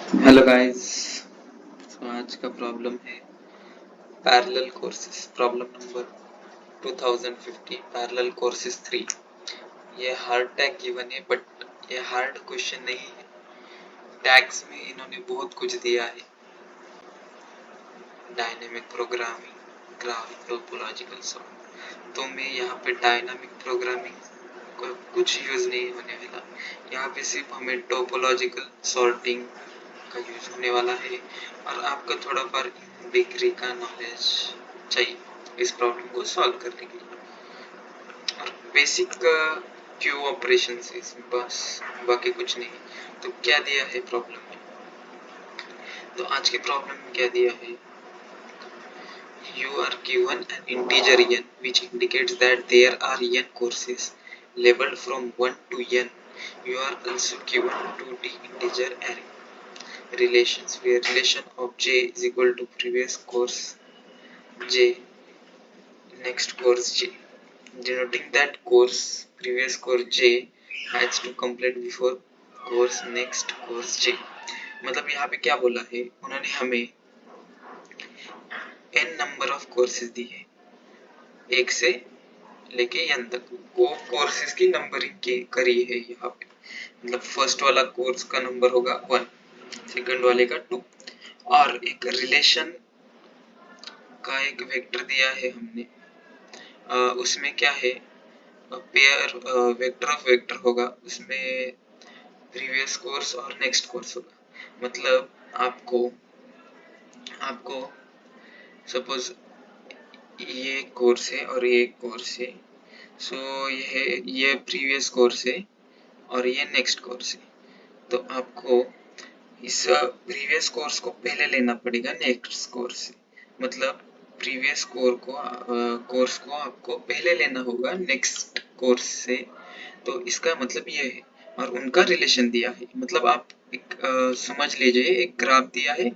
Hello guys. आज का problem है parallel courses, problem number 2050, parallel courses 3। ये हार्ड टैग गिवन है बट ये हार्ड क्वेश्चन नहीं है। टैग्स में इन्होंने बहुत कुछ दिया है, dynamic programming, graph, topological sort. तो मैं यहाँ पे डायनामिक प्रोग्रामिंग को कुछ यूज नहीं होने वाला। यहाँ पे सिर्फ हमें टोपोलॉजिकल सॉर्टिंग का यूज होने वाला है और आपका थोड़ा बार डिग्री का नॉलेज चाहिए इस प्रॉब्लम को सॉल्व करने के लिए। और बेसिक क्यू ऑपरेशन से बस, बाकी कुछ नहीं। तो क्या दिया है प्रॉब्लम में? तो आज के प्रॉब्लम में क्या दिया है? You are given an integer n which indicates that there are n courses labeled from 1 to n. You are also given 2D integer array relations where relation of j is equal to previous course j next course j, denoting that course previous course j has to complete before course next course j। मतलब यहाँ पे क्या बोला है उन्होंने, हमें n number of courses दी है, एक से लेके n तक। वो कोर्सेज की नंबरिंग की करी है यहाँ पे। मतलब फर्स्ट वाला कोर्स का नंबर होगा 1, सेकंड वाले का 2, और एक रिलेशन का एक वेक्टर दिया है हमने। उसमें क्या है, पेयर वेक्टर ऑफ वेक्टर होगा, उसमें प्रीवियस कोर्स और नेक्स्ट कोर्स होगा। मतलब आपको आपको सपोज ये कोर्स है और ये कोर्स है, सो ये प्रीवियस कोर्स है और ये नेक्स्ट कोर्स है। तो आपको इस प्रीवियस कोर्स को पहले लेना पड़ेगा नेक्स्ट कोर्स से। मतलब प्रीवियस कोर्स को आपको पहले लेना होगा नेक्स्ट कोर्स से। तो इसका मतलब ये है, और उनका रिलेशन दिया है। मतलब आप एक समझ लीजिए, एक ग्राफ दिया है,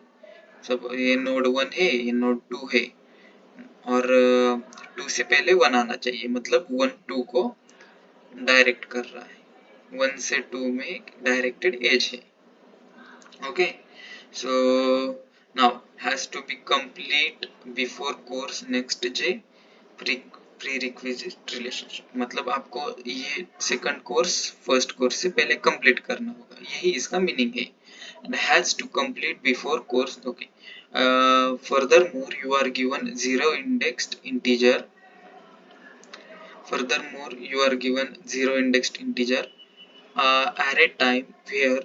सब ये नोड 1 है, ये नोड 2 है, और 2 से पहले 1 आना चाहिए। मतलब 1 2 को डायरेक्ट कर रहा है, 1 से 2 में डायरेक्टेड एज है। Okay, so now has to be complete before course next j prerequisite relationship। मतलब आपको ये सेकंड कोर्स फर्स्ट कोर्स से पहले कंप्लीट करना होगा, यही इसका मीनिंग है। and has to complete before course। okay, furthermore you are given zero indexed integer array time where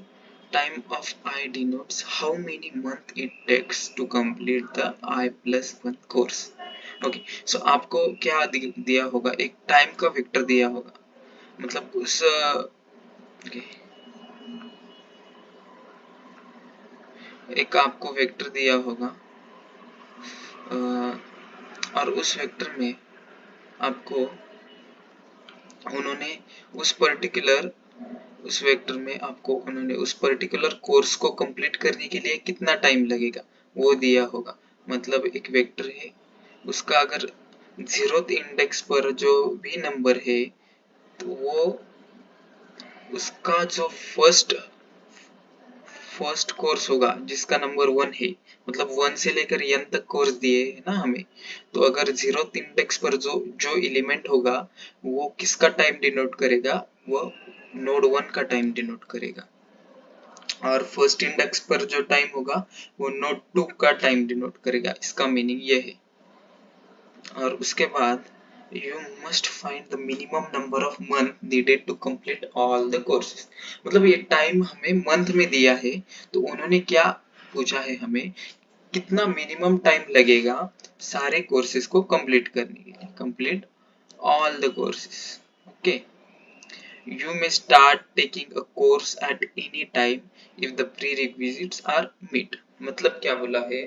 time of I denotes how many month it takes to complete the I plus 1 course। Okay, सो आपको क्या दिया होगा, एक time का vector दिया होगा। मतलब उस okay, एक आपको वेक्टर दिया होगा, और उस वेक्टर में आपको उन्होंने उस वेक्टर में आपको उन्होंने उस पर्टिकुलर कोर्स को कंप्लीट करने के लिए कितना टाइम लगेगा वो दिया होगा। मतलब एक वेक्टर है, उसका अगर 0th इंडेक्स पर जो भी नंबर है, तो वो उसका जो फर्स्ट कोर्स होगा जिसका नंबर 1 है। मतलब 1 से लेकर n तक कोर्स दिए है ना हमें। तो अगर 0th इंडेक्स पर जो एलिमेंट होगा वो किसका टाइम डिनोट करेगा, वो नोड 1 का टाइम डिनोट करेगा। और फर्स्ट इंडेक्स पर जो टाइम होगा वो नोड 2 का टाइम डिनोट करेगा। इसका मीनिंग ये है। और उसके बाद you must find the minimum number of month needed to complete all the courses। मतलब ये टाइम हमें मंथ में दिया है, तो उन्होंने क्या पूछा है हमें, कितना मिनिमम टाइम लगेगा सारे कोर्सेज को कंप्लीट करने के लिए। Complete all the courses. Okay, you may start taking a course at any time if the prerequisites are met। मतलब क्या बोला है,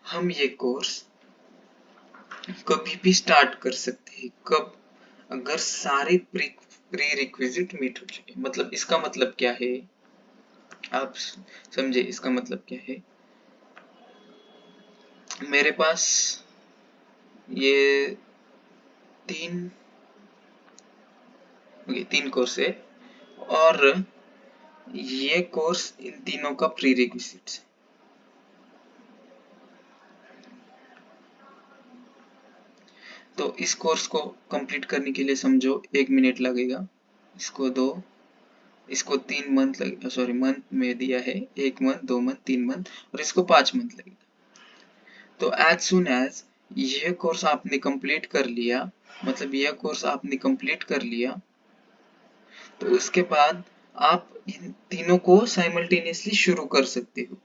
हम ये कोर्स कभी भी स्टार्ट कर सकते हैं। कब? अगर सारे प्री रिक्विजिट मीट हो जाए। मतलब इसका मतलब क्या है, आप समझे इसका मतलब क्या है। मेरे पास ये तीन कोर्स है, और ये कोर्स इन तीनों का प्री रिक्विजिट्स है। तो इस कोर्स को कंप्लीट करने के लिए समझो 1 मिनट लगेगा, इसको 2, इसको 3 मंथ लगेगा, सॉरी मंथ में दिया है 1 मंथ, 2 मंथ, 3 मंथ और इसको 5 मंथ लगेगा। तो एज सुन एज यह कोर्स आपने कंप्लीट कर लिया, मतलब यह कोर्स आपने कंप्लीट कर लिया, तो उसके बाद आप इन तीनों को साइमल्टेनियसली शुरू कर सकते हो।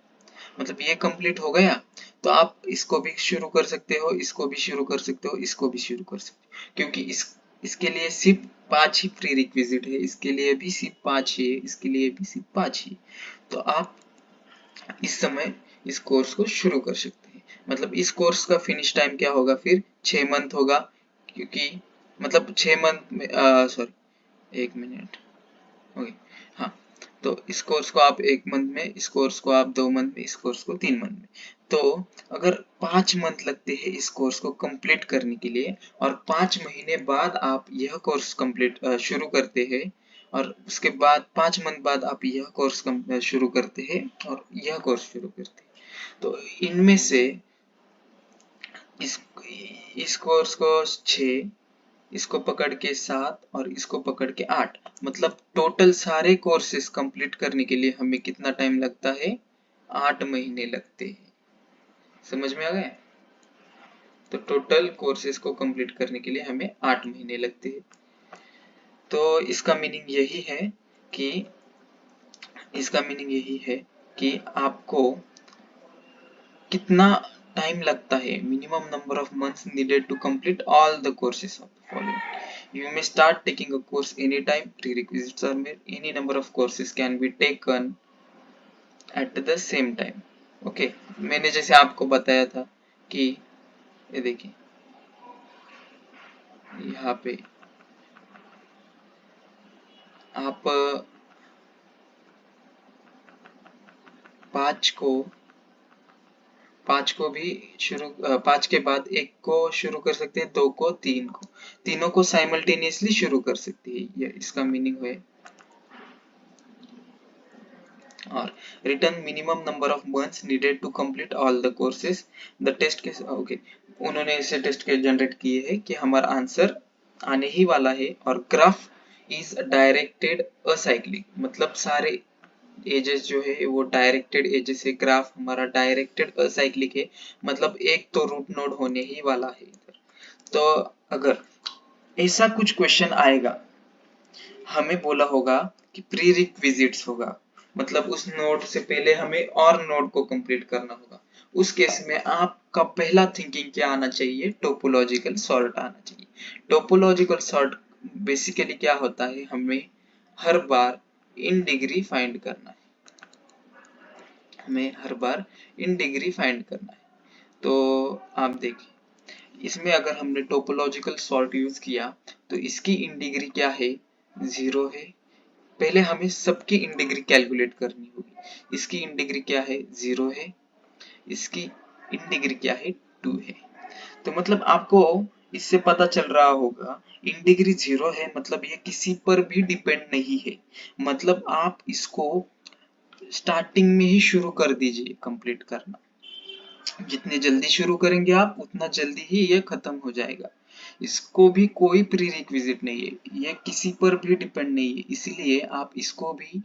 मतलब ये कंप्लीट हो गया तो आप इसको भी शुरू कर सकते हो, इसको भी शुरू कर सकते हो, इसको भी शुरू कर सकते हो, क्योंकि इसके लिए सिर्फ 5 ही प्री रिक्विजिट है, इसके लिए भी सिर्फ 5 ही है, इसके लिए भी सिर्फ 5 ही। तो आप इस समय इस कोर्स को शुरू कर सकते हैं। मतलब इस कोर्स का फिनिश टाइम क्या होगा फिर 6 मंथ होगा, क्योंकि मतलब 6 मंथ में सॉरी 1 मिनट ओके हाँ, तो इस कोर्स को आप 1 मंथ में, इस कोर्स को आप 2 मंथ में, इस कोर्स को 3 मंथ में। तो अगर 5 मंथ लगते हैं इस कोर्स को कंप्लीट करने के लिए और 5 महीने बाद आप यह कोर्स कंप्लीट शुरू करते हैं और उसके बाद 5 मंथ बाद आप यह कोर्स शुरू करते हैं और यह कोर्स शुरू करते हैं, तो इनमें से इस इस कोर्स को 6, इसको पकड़ के 7 और इसको पकड़ के 8, मतलब टोटल सारे कोर्सेज कंप्लीट करने के लिए हमें कितना टाइम लगता है? 8 महीने लगते हैं। समझ में आ गया? तो टोटल कोर्सेज को कंप्लीट करने के लिए हमें 8 महीने लगते हैं। तो इसका मीनिंग यही है कि आपको कितना टाइम लगता है, minimum number of months needed to complete all the courses of the following. You may start taking a course anytime. Prerequisites are made. Any number of courses can be taken at the same time. Okay, मैंने जैसे आपको बताया था कि ये देखिए यहाँ पे आप 5 को भी शुरू 5 के बाद 1 को शुरू कर सकते हैं, 2 को, 3 को, तीनों को साइमल्टेनियसली शुरू कर सकते हैं, ये इसका मीनिंग है। और return minimum number of months needed to complete all the courses. The test के ओके, उन्होंने ऐसे टेस्ट के जनरेट किए हैं कि हमारा आंसर आने ही वाला है और ग्राफ इज डायरेक्टेड असाइक्लिक, मतलब सारे एजेस जो है वो डायरेक्टेड एजेस है, ग्राफ हमारा डायरेक्टेड असाइक्लिक है, मतलब एक तो रूट नोड होने ही वाला है इधर। तो अगर ऐसा कुछ क्वेश्चन आएगा, हमें बोला होगा कि प्री रिक्विजिट्स होगा, मतलब उस नोड से पहले हमें और नोड को कंप्लीट करना होगा। उस केस में आपका पहला थिंकिंग क्या आना चाहिए? टोपोलॉजिकल सॉर्ट आना चाहिए। टोपोलॉजिकल सॉर्ट बेसिकली क्या होता है? हमें हर बार इन डिग्री फाइंड करना है, हमें हर बार इन डिग्री फाइंड करना है। तो आप देखिए इसमें अगर हमने टोपोलॉजिकल सॉर्ट यूज किया तो इसकी इन डिग्री क्या है? 0 है। पहले हमें सबकी इन डिग्री कैलकुलेट करनी होगी। इसकी इन डिग्री क्या है? 0 है। इसकी इन डिग्री क्या है? 2 है। तो मतलब आपको इससे पता चल रहा होगा इन डिग्री 0 है, मतलब ये किसी पर भी डिपेंड नहीं है, मतलब आप इसको स्टार्टिंग में ही शुरू कर दीजिए कंप्लीट करना। जितने जल्दी शुरू करेंगे आप उतना जल्दी ही ये खत्म हो जाएगा। इसको भी कोई प्री रिक्विजिट नहीं है, ये किसी पर भी डिपेंड नहीं है, इसीलिए आप इसको भी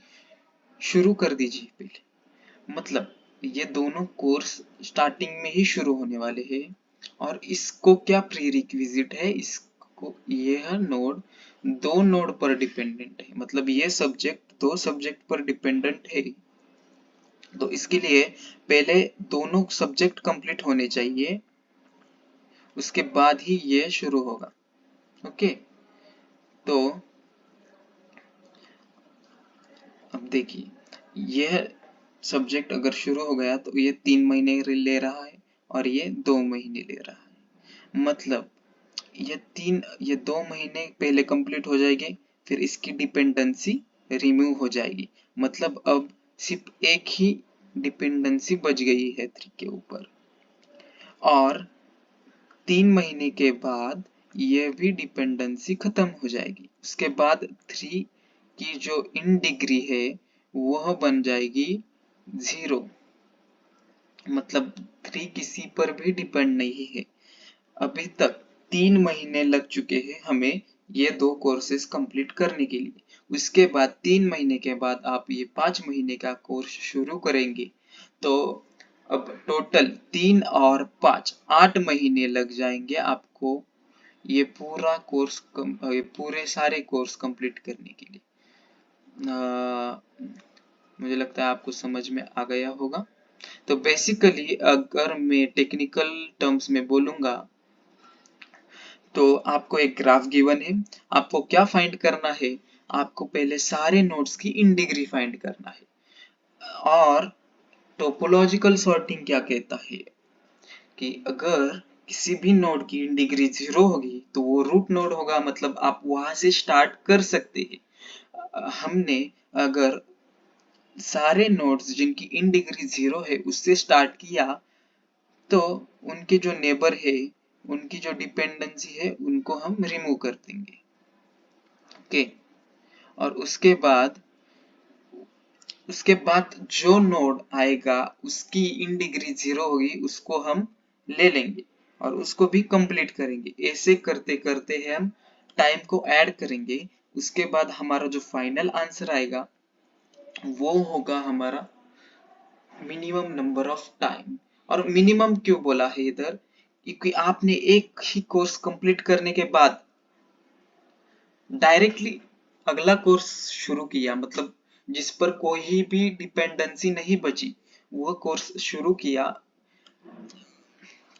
शुरू कर दीजिए पहले। मतलब ये दोनों कोर्स स्टार्टिंग में ही शुरू होने वाले हैं और इसको क्या प्री रिक्विजिट है? इसको यह नोड 2 नोड पर डिपेंडेंट है, मतलब ये सब्जेक्ट 2 सब्जेक्ट पर डिपेंडेंट है। तो इसके लिए पहले दोनों सब्जेक्ट कंप्लीट होने चाहिए, उसके बाद ही ये शुरू होगा। ओके, तो अब देखिए यह सब्जेक्ट अगर शुरू हो गया तो ये 3 महीने ले रहा है और ये 2 महीने ले रहा है, मतलब ये 2 महीने पहले कंप्लीट हो जाएंगे, फिर इसकी डिपेंडेंसी रिमूव हो जाएगी, मतलब अब सिर्फ एक ही डिपेंडेंसी बच गई है 3 के ऊपर। और 3 महीने के बाद ये भी डिपेंडेंसी खत्म हो जाएगी। उसके बाद 3 की जो इन डिग्री है वह बन जाएगी 0, मतलब 3 किसी पर भी डिपेंड नहीं है। अभी तक 3 महीने लग चुके हैं हमें ये 2 कोर्सेज कंप्लीट करने के लिए। उसके बाद 3 महीने के बाद आप ये 5 महीने का कोर्स शुरू करेंगे, तो अब टोटल 3 और 5 8 महीने लग जाएंगे आपको ये पूरा कोर्स ये पूरे सारे कोर्स कंप्लीट करने के लिए। मुझे लगता है आपको समझ में आ गया होगा। तो बेसिकली अगर मैं टेक्निकल टर्म्स में बोलूंगा तो आपको एक ग्राफ गिवन है, आपको क्या फाइंड करना है, आपको पहले सारे नोड्स की इन डिग्री फाइंड करना है। और टोपोलॉजिकल सॉर्टिंग क्या कहता है कि अगर किसी भी नोड की इन डिग्री 0 होगी तो वो रूट नोड होगा, मतलब आप वहां से स्टार्ट कर सकते हैं। हमने अगर सारे नोड्स जिनकी इन डिग्री 0 है उससे स्टार्ट किया तो उनके जो नेबर है, उनकी जो डिपेंडेंसी है, उनको हम रिमूव कर देंगे। ओके, और उसके बाद जो नोड आएगा उसकी इन डिग्री 0 होगी उसको हम ले लेंगे और उसको भी कंप्लीट करेंगे। ऐसे करते करते हम टाइम को ऐड करेंगे। उसके बाद हमारा जो फाइनल आंसर आएगा वो होगा हमारा मिनिमम नंबर ऑफ टाइम। और मिनिमम क्यों बोला है इधर, क्योंकि आपने एक ही कोर्स कंप्लीट करने के बाद डायरेक्टली अगला कोर्स शुरू किया, मतलब जिस पर कोई भी डिपेंडेंसी नहीं बची, वो कोर्स शुरू किया,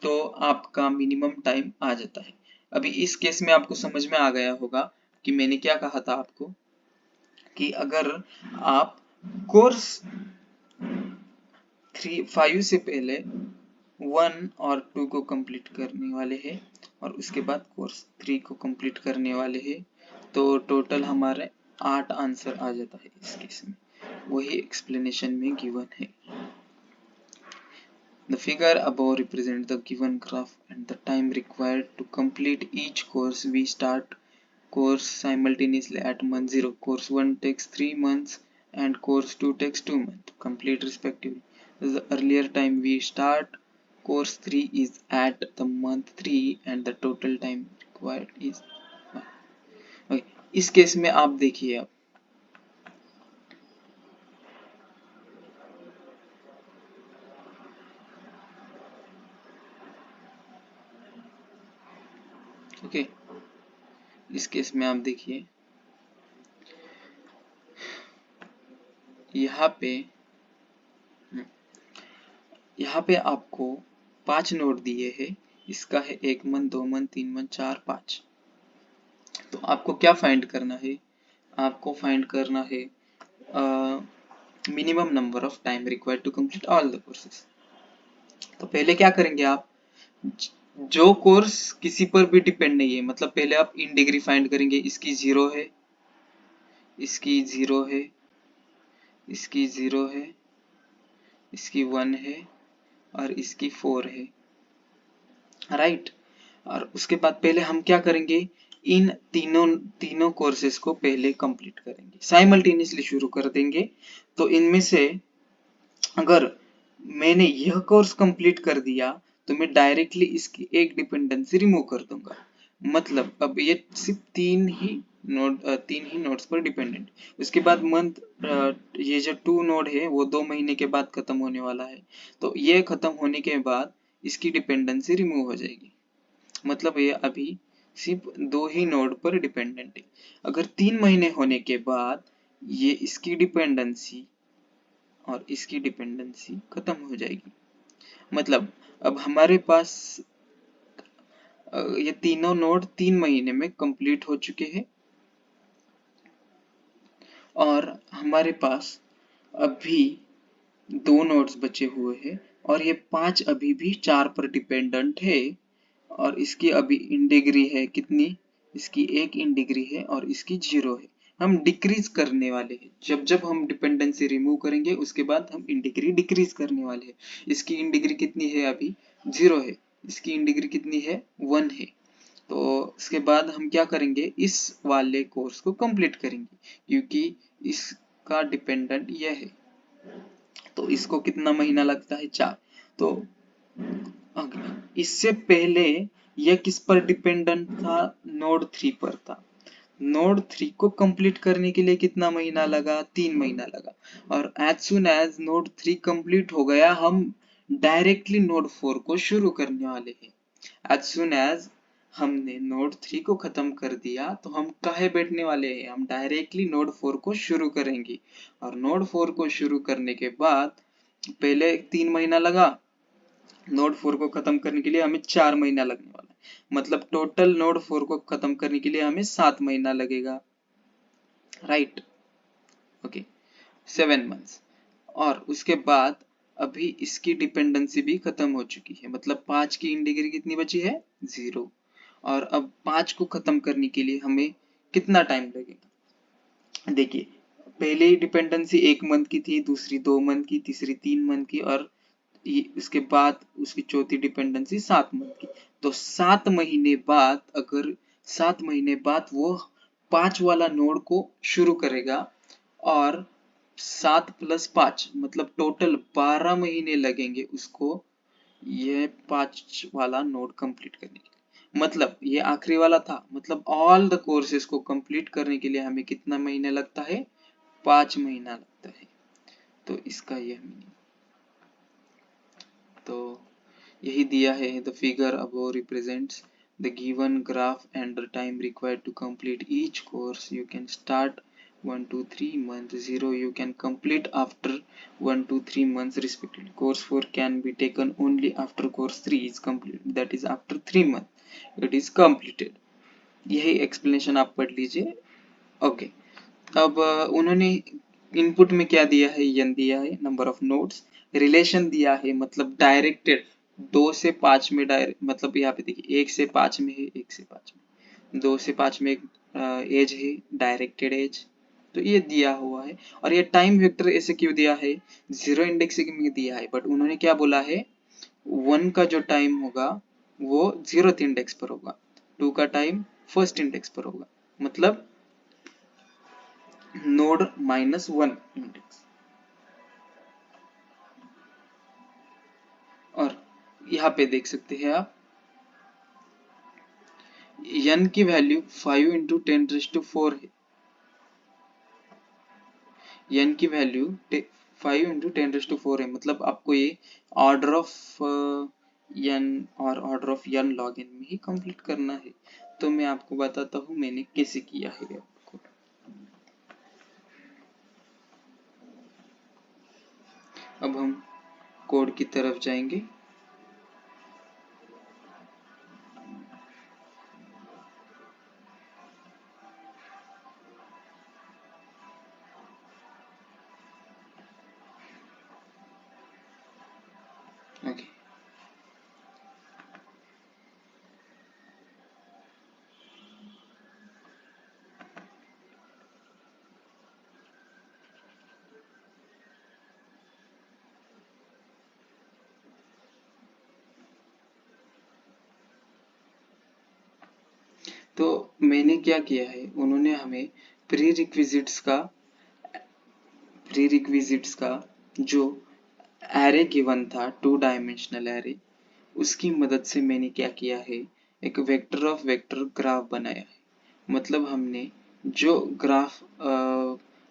तो आपका मिनिमम टाइम आ जाता है। अभी इस केस में आपको समझ में आ गया होगा कि मैंने क्या कहा था आपको, कि अगर आप कोर्स 5 से पहले 1 और 2 को कंप्लीट करने वाले हैं और उसके बाद कोर्स 3 को कंप्लीट करने वाले हैं, तो टोटल हमारे 8 आंसर आ जाता है इस केस में। वही एक्सप्लेनेशन में गिवन है। The figure above represents the given graph and the time required to complete each course. We start course simultaneously at month 0. Course 1 takes 3 months and course 2 takes 2 months to complete respectively. The earlier time we start course 3 is at the month 3 and the total time required is 1. Okay. इस case में आप देखिए, आप okay इस case में आप देखिए यहाँ पे आपको 5 नोड दिए हैं। इसका है 1 मंथ, 2 मंथ, 3 मंथ, 4, 5। तो आपको क्या फाइंड करना है, आपको फाइंड करना है minimum number of time required to complete all the courses. तो पहले क्या करेंगे आप, जो कोर्स किसी पर भी डिपेंड नहीं है, मतलब पहले आप इन डिग्री फाइंड करेंगे, इसकी 0 है, इसकी 0 है, इसकी 0 है, इसकी 1 है और इसकी 4 है, राइट। और उसके बाद पहले हम क्या करेंगे, इन तीनों कोर्सेज को पहले कंप्लीट करेंगे, साइमल्टेनियसली शुरू कर देंगे। तो इनमें से अगर मैंने यह कोर्स कंप्लीट कर दिया तो मैं डायरेक्टली इसकी एक डिपेंडेंसी रिमूव कर दूंगा, मतलब अब ये सिर्फ तीन ही नोड्स पर डिपेंडेंट। उसके बाद मंथ, ये जो 2 नोड है वो 2 महीने के बाद खत्म होने वाला है, तो ये खत्म होने के बाद इसकी डिपेंडेंसी रिमूव हो जाएगी, मतलब ये अभी सिर्फ 2 ही नोड पर डिपेंडेंट है। अगर 3 महीने होने के बाद ये इसकी डिपेंडेंसी और इसकी डिपेंडेंसी खत्म हो जाएगी, मतलब अब हमारे पास ये तीनों नोड 3 महीने में कंप्लीट हो चुके हैं और हमारे पास अभी 2 नोड्स बचे हुए हैं और ये 5 अभी भी 4 पर डिपेंडेंट है और इसकी अभी इन डिग्री है कितनी, इसकी 1 इन डिग्री है और इसकी 0 है। हम डिक्रीज करने वाले हैं, जब जब हम डिपेंडेंसी रिमूव करेंगे उसके बाद हम इन डिग्री डिक्रीज करने वाले हैं। इसकी इन डिग्री कितनी है, अभी 0 है, इसकी इन डिग्री कितनी है, 1 है। तो इसके बाद हम क्या करेंगे, इस वाले कोर्स को कंप्लीट करेंगे, क्योंकि इस का डिपेंडेंट ये है, तो इसको कितना महीना लगता है 4। तो इससे पहले यह किस पर डिपेंडेंट था, नोड 3 पर था। नोड 3 को कंप्लीट करने के लिए कितना महीना लगा, 3 महीना लगा। और as soon as node 3 complete हो गया, हम डायरेक्टली नोड 4 को शुरू करने वाले हैं। एज सुन एज हमने नोड 3 को खत्म कर दिया तो हम काहे बैठने वाले हैं, हम डायरेक्टली नोड 4 को शुरू करेंगे। और नोड 4 को शुरू करने के बाद पहले 3 महीना लगा, नोड 4 को खत्म करने के लिए हमें 4 महीना लगने वाला है। मतलब टोटल नोड 4 को खत्म करने के लिए हमें 7 महीना लगेगा, राइट। Okay, 7 months. और उसके बाद अभी इसकी डिपेंडेंसी भी खत्म हो चुकी है, मतलब 5 की इन डिग्री कितनी बची है, 0। और अब 5 को खत्म करने के लिए हमें कितना टाइम लगेगा। देखिए, पहले ही डिपेंडेंसी 1 मंथ की थी, दूसरी 2 मंथ की, तीसरी 3 मंथ की, और उसके बाद उसकी चौथी डिपेंडेंसी 7 मंथ की। तो 7 महीने बाद, अगर 7 महीने बाद वो 5 वाला नोड को शुरू करेगा, और 7 + 5 मतलब टोटल 12 महीने लगेंगे उसको ये 5 वाला नोड कंप्लीट करने के लिए। मतलब ये आखिरी वाला था, मतलब ऑल द कोर्सेज को कंप्लीट करने के लिए हमें कितना महीने लगता है, 5 महीना लगता है। तो इसका यह मीनिंग, तो यही दिया है। The figure above represents the given graph and the time required to complete each course. You can start 1 to 3 months, 0 you can complete after 1 to 3 months respectively. Course 4 can be taken only after course 3 is complete, that is after 3 months it is completed. यही explanation आप पढ़ लीजिए। Okay, अब उन्होंने input में क्या दिया है, n दिया है, नंबर ऑफ नोड्स, रिलेशन दिया है, मतलब डायरेक्टेड 2 से 5 में डायरेक्ट, मतलब यहाँ पे देखिए 1 से 5 में है, 1 से 5 में, 2 से 5 में एज है, डायरेक्टेड एज, तो ये दिया हुआ है। और ये टाइम वेक्टर ऐसे क्यों दिया है, 0 इंडेक्सिंग में दिया है, बट उन्होंने क्या बोला है, 1 का जो टाइम होगा वो 0th इंडेक्स पर होगा, 2 का टाइम 1st इंडेक्स पर होगा, मतलब नोड -1 इंडेक्स। और यहाँ पे देख सकते हैं आप, n की वैल्यू 5 × 10⁴ है, n की वैल्यू 5 × 10⁴ है, मतलब आपको ये ऑर्डर ऑफ n और order of n log n में ही कंप्लीट करना है। तो मैं आपको बताता हूँ मैंने कैसे किया है। आपको अब हम कोड की तरफ जाएंगे। ओके, तो मैंने क्या किया है, उन्होंने हमें प्री रिक्विजिट्स का जो एरे गिवन था, 2 डायमेंशनल एरे, उसकी मदद से मैंने क्या किया है, एक वेक्टर ऑफ वेक्टर ग्राफ बनाया है। मतलब हमने जो ग्राफ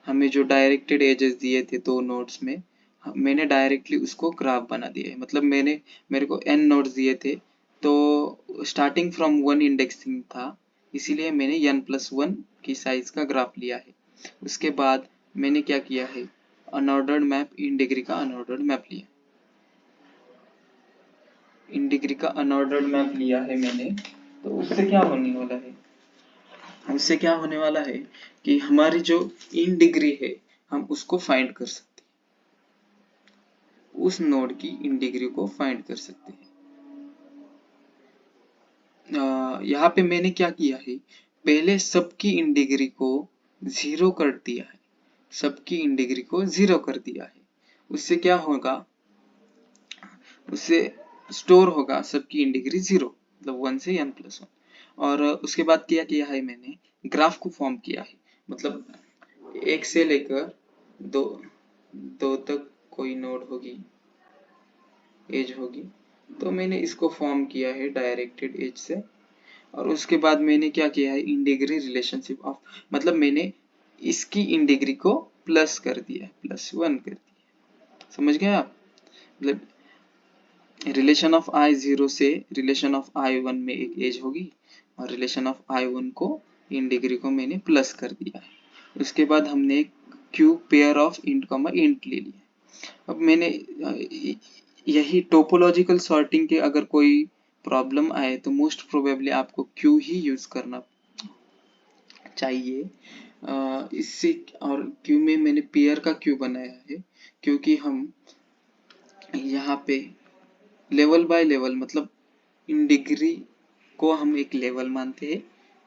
हमें जो डायरेक्टेड एजेस दिए थे 2 नोड्स में, मैंने डायरेक्टली उसको ग्राफ बना दिया है। मतलब मेरे को n नोड्स दिए थे, तो स्टार्टिंग फ्रॉम 1 इंडेक्सिंग था, इसीलिए मैंने n+1 की साइज का ग्राफ लिया है। उसके बाद मैंने क्या किया है, अनऑर्डर्ड मैप, इन डिग्री का अनऑर्डर्ड मैप लिया, इन डिग्री का अनऑर्डर्ड मैप लिया है मैंने। तो उससे क्या होने वाला है, उससे क्या होने वाला है कि हमारी जो इन डिग्री है हम उसको फाइंड कर सकते हैं, उस नोड की इन डिग्री को फाइंड कर सकते हैं। यहाँ पे मैंने क्या किया है, पहले सबकी इन डिग्री को 0 कर दिया है, सबकी इन डिग्री को 0 कर दिया है। उससे क्या होगा, उससे स्टोर होगा सबकी इन डिग्री 0, मतलब 1 से n+1। और उसके बाद क्या किया है, मैंने ग्राफ को फॉर्म किया है, मतलब 1 से लेकर दो दो तक कोई नोड होगी, एज होगी, तो मैंने इसको फॉर्म किया है डायरेक्टेड एज से। और उसके बाद मैंने क्या किया है, इन डिग्री रिलेशनशिप ऑफ, मतलब मैंने इसकी इन डिग्री को प्लस कर दिया, +1 कर दिया। समझ गए आप? मतलब रिलेशन ऑफ I0 से रिलेशन ऑफ I1 में एक एज होगी, और रिलेशन ऑफ I1 को इन डिग्री को मैंने प्लस कर दिया है। उसके बाद हमने Q pair of int comma int ले लिया। अब मैंने यही टोपोलॉजिकल सॉर्टिंग के अगर कोई प्रॉब्लम आए तो मोस्ट प्रोबेबली आपको क्यू ही यूज करना चाहिए। इससे, और क्यू में मैंने पेयर का क्यू बनाया है क्योंकि हम यहाँ पे लेवल बाय लेवल, मतलब इन डिग्री को हम एक लेवल मानते हैं,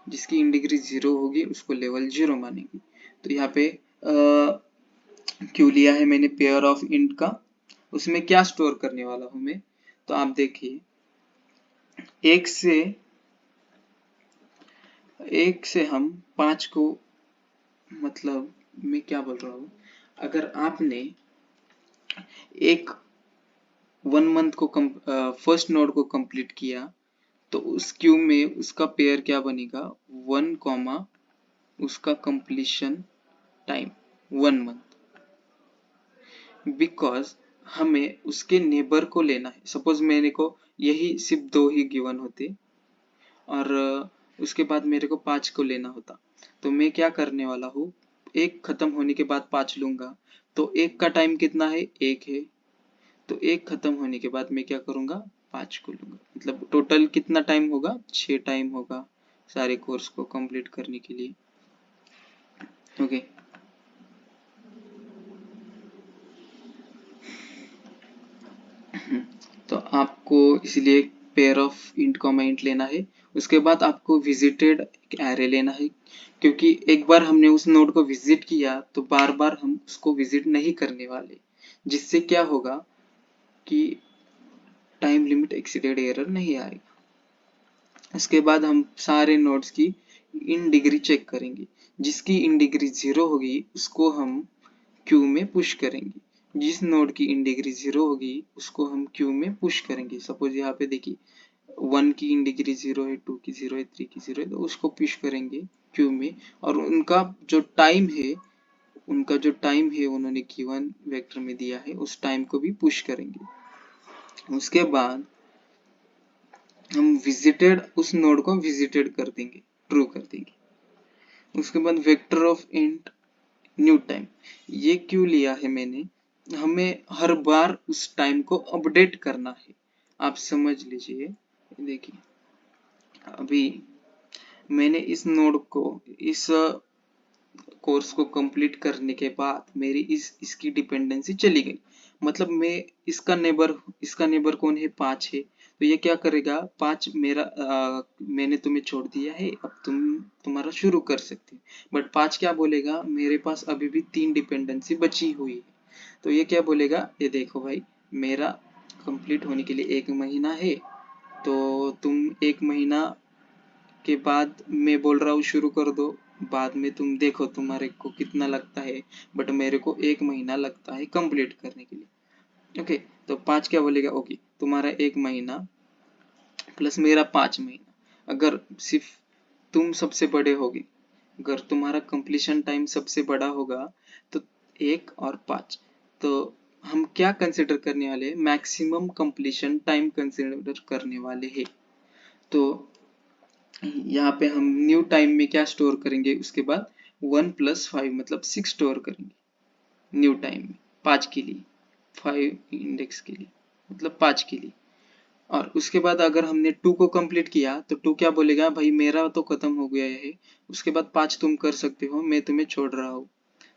जिसकी इन डिग्री 0 होगी उसको लेवल 0 मानेंगे। तो यहाँ पे क्यू लिया है मैंने पेयर ऑफ इंट का। उसमें क्या स्टोर करने वाला हूं मैं, तो आप देखिए, एक से हम 5 को, मतलब मैं क्या बोल रहा हूँ, अगर आपने एक 1 मंथ को फर्स्ट नोड को कंप्लीट किया, तो उस क्यू में उसका पेयर क्या बनेगा, 1 कॉमा उसका कंप्लीशन टाइम 1 मंथ। बिकॉज हमें उसके नेबर को लेना है। सपोज मेरे को यही सिर्फ 2 ही गिवन होते, और उसके बाद मेरे को 5 को लेना होता, तो मैं क्या करने वाला हूँ, एक खत्म होने के बाद 5 लूंगा। तो एक का टाइम कितना है, 1 है, तो एक खत्म होने के बाद मैं क्या करूंगा, 5 को लूंगा। मतलब टोटल कितना टाइम होगा, 6 टाइम होगा सारे कोर्स को कंप्लीट करने के लिए। ओके, तो आपको इसलिए pair of int comma int लेना है। उसके बाद आपको विजिटेड एरे लेना है, क्योंकि एक बार हमने उस नोड को विजिट किया तो बार बार हम उसको विजिट नहीं करने वाले, जिससे क्या होगा कि टाइम लिमिट एक्सीडेड एरर नहीं आएगा। इसके बाद हम सारे नोड्स की इन डिग्री चेक करेंगे, जिसकी इन डिग्री 0 होगी उसको हम क्यू में पुश करेंगे, जिस नोड की इन डिग्री 0 होगी उसको हम क्यू में पुश करेंगे। सपोज यहाँ पे देखिए 1 की इन डिग्री 0 है, 2 की 0 है, 3 की 0 है, तो उसको पुश करेंगे क्यू में। और उनका जो टाइम है उन्होंने गिवन वेक्टर में दिया है, उस टाइम को भी पुश करेंगे। उसके बाद हम विजिटेड, उस नोड को विजिटेड कर देंगे, ट्रू कर देंगे। उसके बाद vector of int new time, ये क्यों लिया है मैंने, हमें हर बार उस टाइम को अपडेट करना है। आप समझ लीजिए, देखिए अभी मैंने इस नोड को, इस कोर्स को कंप्लीट करने के बाद मेरी इसकी डिपेंडेंसी चली गई। मतलब मैं इसका नेबर कौन है, 5 है, तो ये क्या करेगा, 5 मैंने तुम्हें छोड़ दिया है, अब तुम्हारा शुरू कर सकते हो। बट 5 क्या बोलेगा, मेरे पास अभी भी 3 डिपेंडेंसी बची हुई है। तो ये क्या बोलेगा, ये देखो भाई, मेरा कंप्लीट होने के लिए 1 महीना है, तो तुम 1 महीना के बाद मैं बोल रहा हूँ शुरू कर दो, बाद में तुम देखो तुम्हारे को कितना लगता है, बट मेरे को 1 महीना लगता है कंप्लीट करने के लिए। ओके, तो 5 क्या बोलेगा, ओके तुम्हारा 1 महीना प्लस मेरा 5 महीना। अगर सिर्फ तुम सबसे बड़े होगे, अगर तुम्हारा कंप्लीशन टाइम सबसे बड़ा होगा, तो 1 और 5, तो हम क्या कंसिडर करने वाले हैं, मैक्सिमम कंप्लीशन टाइम कंसिडर करने वाले हैं। तो यहाँ पे हम न्यू टाइम में क्या स्टोर करेंगे, उसके बाद 1 + 5 मतलब 6 स्टोर करेंगे न्यू टाइम में, 5 के लिए, 5 इंडेक्स के लिए, मतलब 5 के लिए। और उसके बाद अगर हमने 2 को कंप्लीट किया तो 2 क्या बोलेगा, भाई मेरा तो खत्म हो गया है, उसके बाद 5 तुम कर सकते हो, मैं तुम्हें छोड़ रहा हूँ।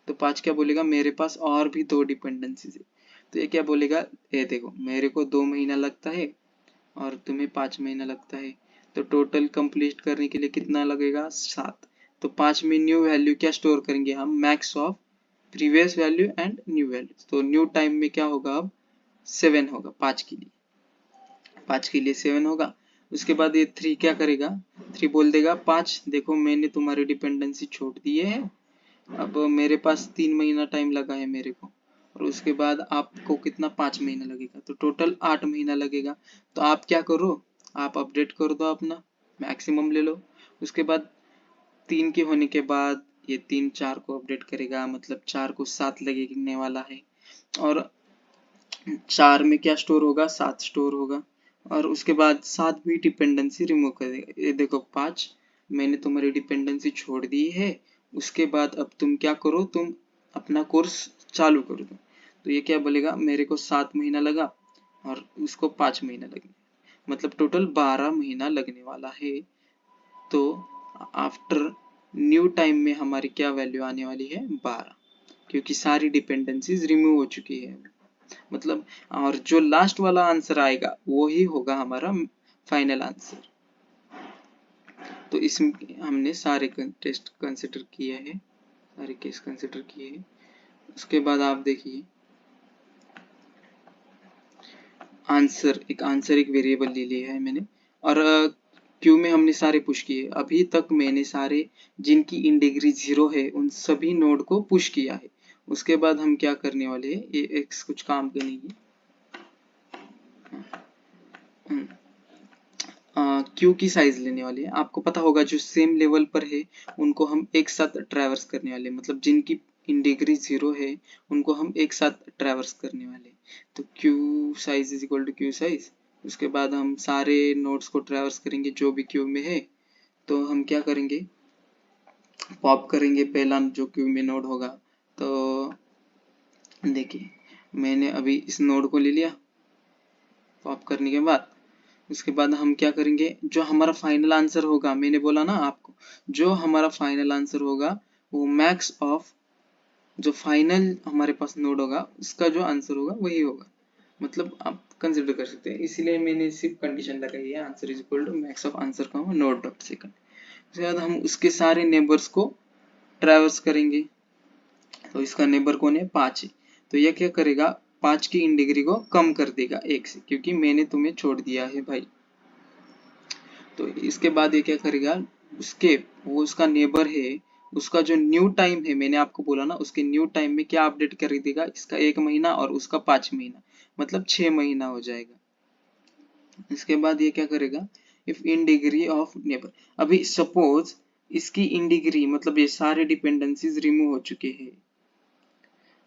तो 5 क्या बोलेगा, मेरे पास और भी 2 डिपेंडेंसीज है। तो ये क्या बोलेगा, ये देखो मेरे को 2 महीना लगता है और तुम्हें 5 महीना लगता है, तो टोटल कंप्लीट करने के लिए कितना लगेगा, 7। तो 5 में न्यू वैल्यू क्या स्टोर करेंगे हम, max of previous value and new value. तो न्यू टाइम में क्या होगा, अब 7 होगा 5 के लिए, 5 के लिए 7 होगा। उसके बाद ये 3 क्या करेगा, 3 बोल देगा 5 देखो मैंने तुम्हारी डिपेंडेंसी छोड़ दिए है, अब मेरे पास 3 महीना टाइम लगा है मेरे को, और उसके बाद आपको कितना 5 महीना लगेगा, तो टोटल 8 महीना लगेगा। तो आप क्या करो, आप अपडेट कर दो, अपना मैक्सिमम ले लो। उसके बाद 3 के होने के बाद ये 3 4 को अपडेट करेगा, मतलब 4 को 7 लगने वाला है, और 4 में क्या स्टोर होगा, 7 स्टोर होगा, और उसके बाद 7 भी डिपेंडेंसी रिमूव कर देगा। ये देखो 5 मैंने तुम्हारी डिपेंडेंसी छोड़ दी है। उसके बाद अब तुम क्या करो, तुम अपना कोर्स चालू कर दो। तो ये क्या बोलेगा, मेरे को 7 महीना लगा और उसको 5 महीना लगने, मतलब टोटल 12 महीना लगने वाला है। तो आफ्टर न्यू टाइम में हमारी क्या वैल्यू आने वाली है, 12, क्योंकि सारी डिपेंडेंसीज रिमूव हो चुकी है, मतलब। और जो लास्ट वाला आंसर आएगा वो ही होगा हमारा फाइनल आंसर। तो इसमें हमने सारे टेस्ट कंसिडर किए हैं, सारे केस कंसिडर किए हैं। उसके बाद आप देखिए आंसर एक वेरिएबल ले लिया है मैंने, और क्यू में हमने सारे पुश किए। अभी तक मैंने सारे जिनकी इन डिग्री 0 है उन सभी नोड को पुश किया है। उसके बाद हम क्या करने वाले हैं, ये एक कुछ काम के नहीं है, क्यू की साइज लेने वाले हैं। आपको पता होगा जो सेम लेवल पर है उनको हम एक साथ ट्रैवर्स करने वाले हैं, मतलब जिनकी इन डिग्री 0 है उनको हम एक साथ ट्रैवर्स करने वाले हैं। तो queue size is equal to queue size. उसके बाद हम सारे नोड्स को ट्रैवर्स करेंगे जो भी क्यू में है। तो हम क्या करेंगे, पॉप करेंगे पहला जो क्यू में नोड होगा। तो देखिए मैंने अभी इस नोड को ले लिया, पॉप करने के बाद उसके बाद हम क्या करेंगे, जो हमारा फाइनल आंसर होगा, मैंने बोला ना आपको, जो हमारा फाइनल आंसर होगा वो मैक्स ऑफ जो फाइनल हमारे पास नोड होगा उसका जो आंसर होगा वही होगा, मतलब आप कंसिडर कर सकते हैं। इसीलिए मैंने सिर्फ कंडीशन लगाई है, answer is equal to max of answer का नोड डॉट सेकंड। उसके बाद हम उसके सारे नेबर्स को ट्रैवर्स करेंगे। तो इसका नेबर कौन है, 5 है। तो यह क्या करेगा, 5 की इन डिग्री को कम कर देगा 1 से, क्योंकि मैंने तुम्हें छोड़ दिया है भाई। तो इसके बाद ये क्या करेगा, उसके वो उसका नेबर है, उसका जो न्यू टाइम है, मैंने आपको बोला ना, उसके न्यू टाइम में क्या अपडेट कर देगा, इसका 1 महीना और उसका 5 महीना, मतलब 6 महीना हो जाएगा। इसके बाद ये क्या करेगा, if in degree of neighbour, अभी सपोज इसकी इन डिग्री, मतलब ये सारे डिपेंडेंसीज रिमूव हो चुके हैं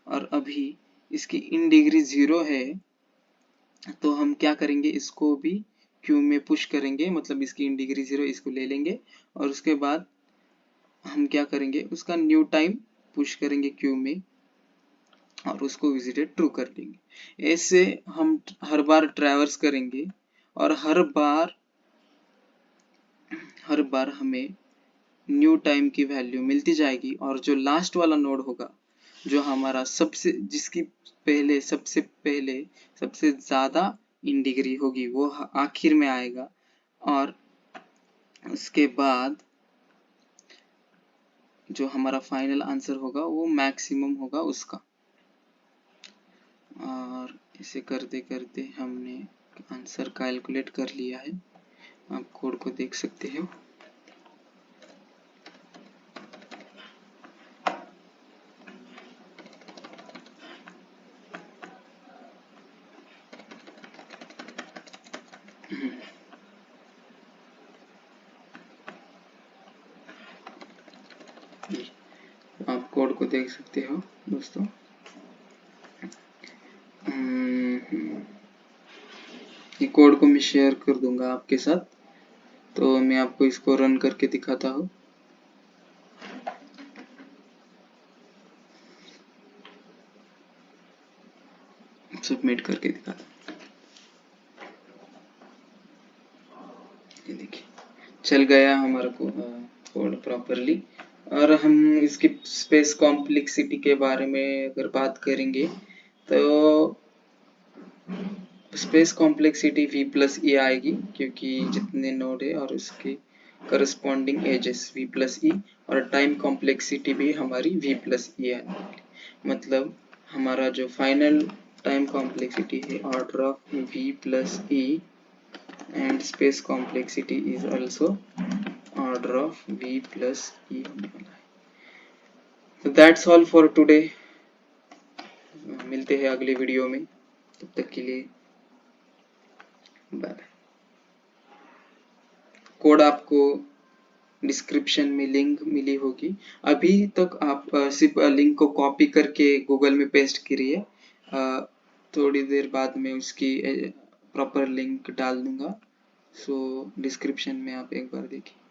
और अभी इसकी इन डिग्री 0 है, तो हम क्या करेंगे, इसको भी क्यू में पुश करेंगे, मतलब इसकी इन डिग्री 0 इसको ले लेंगे, और उसके बाद हम क्या करेंगे, उसका न्यू टाइम पुश करेंगे क्यू में और उसको विजिटेड ट्रू कर देंगे। ऐसे हम हर बार ट्रैवर्स करेंगे और हर बार हमें न्यू टाइम की वैल्यू मिलती जाएगी, और जो लास्ट वाला नोड होगा, जो हमारा सबसे पहले सबसे ज्यादा इन डिग्री होगी वो आखिर में आएगा, और उसके बाद जो हमारा फाइनल आंसर होगा वो मैक्सिमम होगा उसका। और इसे करते करते हमने आंसर कैलकुलेट कर लिया है, आप कोड को देख सकते हो। आप कोड को देख सकते हो दोस्तों। ये कोड को मैं शेयर कर दूंगा आपके साथ, तो मैं आपको इसको रन करके दिखाता हूँ। सबमिट करके दिखाता हूँ। ये देखिए चल गया हमारा कोड प्रॉपरली। और हम इसकी स्पेस कॉम्प्लेक्सिटी के बारे में अगर बात करेंगे, तो स्पेस कॉम्प्लेक्सिटी v प्लस ए आएगी, क्योंकि जितने नोड है और उसके करस्पॉन्डिंग एजेस v प्लस ई, और टाइम कॉम्प्लेक्सिटी भी हमारी v प्लस ई आने वाली, मतलब हमारा जो फाइनल टाइम कॉम्प्लेक्सिटी है order of v plus E, and space complexity is also order of v plus E होने वाला है। That's all for today. मिलते हैं अगले वीडियो में, तब तक के लिए बाय। कोड आपको डिस्क्रिप्शन में लिंक मिली होगी। अभी तक आप सिर्फ लिंक को कॉपी करके गूगल में पेस्ट करिए, थोड़ी देर बाद मैं उसकी प्रॉपर लिंक डाल दूंगा। सो डिस्क्रिप्शन में आप एक बार देखिए।